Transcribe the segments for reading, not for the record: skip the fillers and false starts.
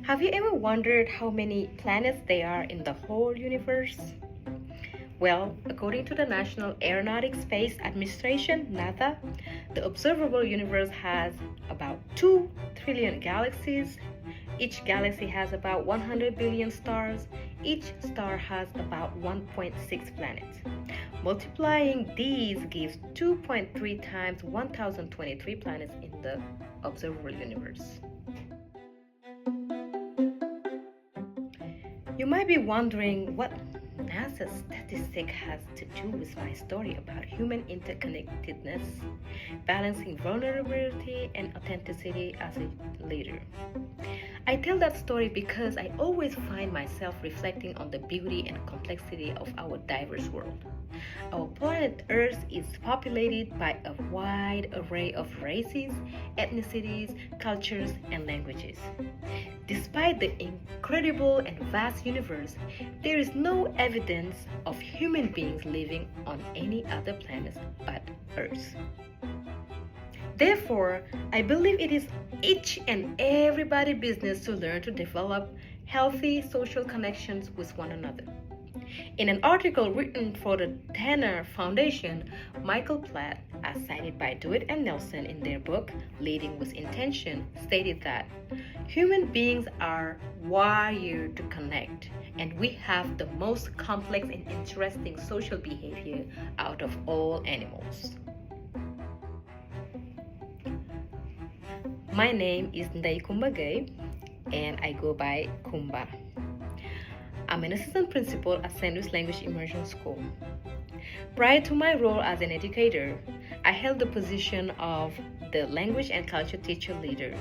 Have you ever wondered how many planets there are in the whole universe? Well, according to the National Aeronautics Space Administration, NASA, the observable universe has about 2 trillion galaxies. Each galaxy has about 100 billion stars. Each star has about 1.6 planets. Multiplying these gives 2.3 times 1023 planets in the observable universe. You might be wondering what NASA's statistic has to do with my story about human interconnectedness, balancing vulnerability and authenticity as a leader. I tell that story because I always find myself reflecting on the beauty and complexity of our diverse world. Our planet Earth is populated by a wide array of races, ethnicities, cultures, and languages. Despite the incredible and vast universe, there is no evidence of human beings living on any other planet but Earth. Therefore, I believe it is each and everybody's business to learn to develop healthy social connections with one another. In an article written for the Tanner Foundation, Michael Platt, as cited by Dewitt and Nelson in their book Leading with Intention, stated that human beings are wired to connect, and we have the most complex and interesting social behavior out of all animals. My name is Ndai Kumbagay, and I go by Kumba. I'm an assistant principal at St. Louis Language Immersion School. Prior to my role as an educator, I held the position of the language and culture teacher leader.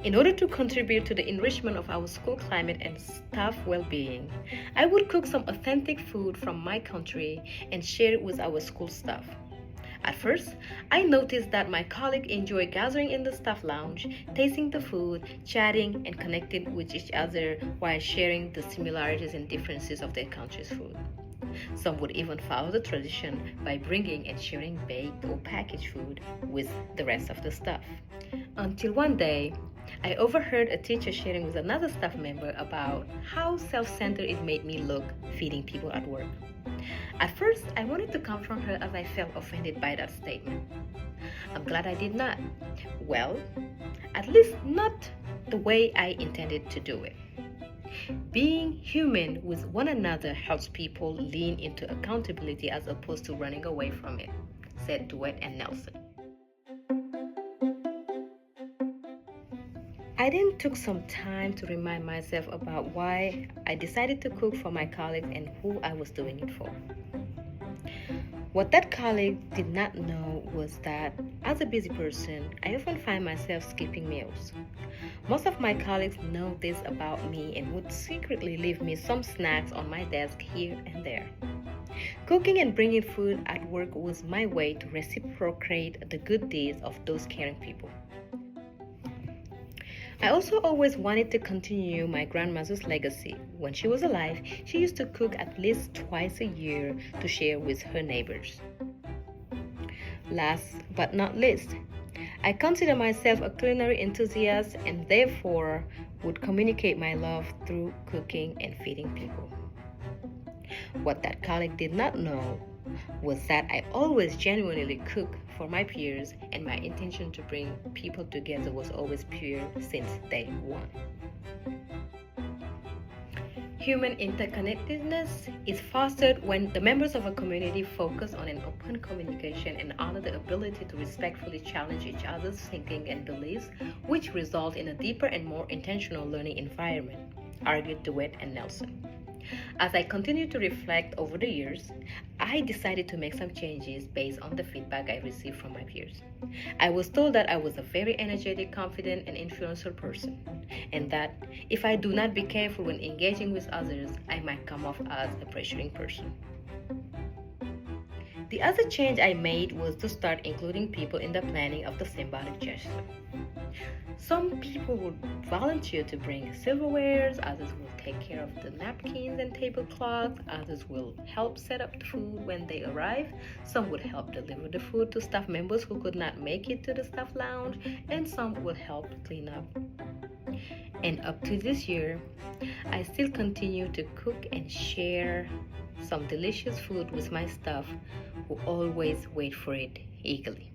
In order to contribute to the enrichment of our school climate and staff well-being, I would cook some authentic food from my country and share it with our school staff. At first, I noticed that my colleagues enjoyed gathering in the staff lounge, tasting the food, chatting, and connecting with each other while sharing the similarities and differences of their country's food. Some would even follow the tradition by bringing and sharing baked or packaged food with the rest of the staff. Until one day, I overheard a teacher sharing with another staff member about how self-centered it made me look feeding people at work. At first, I wanted to confront her as I felt offended by that statement. I'm glad I did not. Well, at least not the way I intended to do it. Being human with one another helps people lean into accountability as opposed to running away from it, said Dewitt and Nelson. I then took some time to remind myself about why I decided to cook for my colleagues and who I was doing it for. What that colleague did not know was that, as a busy person, I often find myself skipping meals. Most of my colleagues know this about me and would secretly leave me some snacks on my desk here and there. Cooking and bringing food at work was my way to reciprocate the good deeds of those caring people. I also always wanted to continue my grandmother's legacy. When she was alive, she used to cook at least twice a year to share with her neighbors. Last but not least, I consider myself a culinary enthusiast and therefore would communicate my love through cooking and feeding people. What that colleague did not know was that I always genuinely cook for my peers, and my intention to bring people together was always pure since day one. Human interconnectedness is fostered when the members of a community focus on an open communication and honor the ability to respectfully challenge each other's thinking and beliefs, which result in a deeper and more intentional learning environment, argued Dewitt and Nelson. As I continued to reflect over the years, I decided to make some changes based on the feedback I received from my peers. I was told that I was a very energetic, confident, and influential person, and that if I do not be careful when engaging with others, I might come off as a pressuring person. The other change I made was to start including people in the planning of the symbolic gesture. Some people would volunteer to bring silverwares, others will take care of the napkins and tablecloths, others will help set up the food when they arrive, some would help deliver the food to staff members who could not make it to the staff lounge, and some will help clean up. And up to this year, I still continue to cook and share some delicious food with my staff who always wait for it eagerly.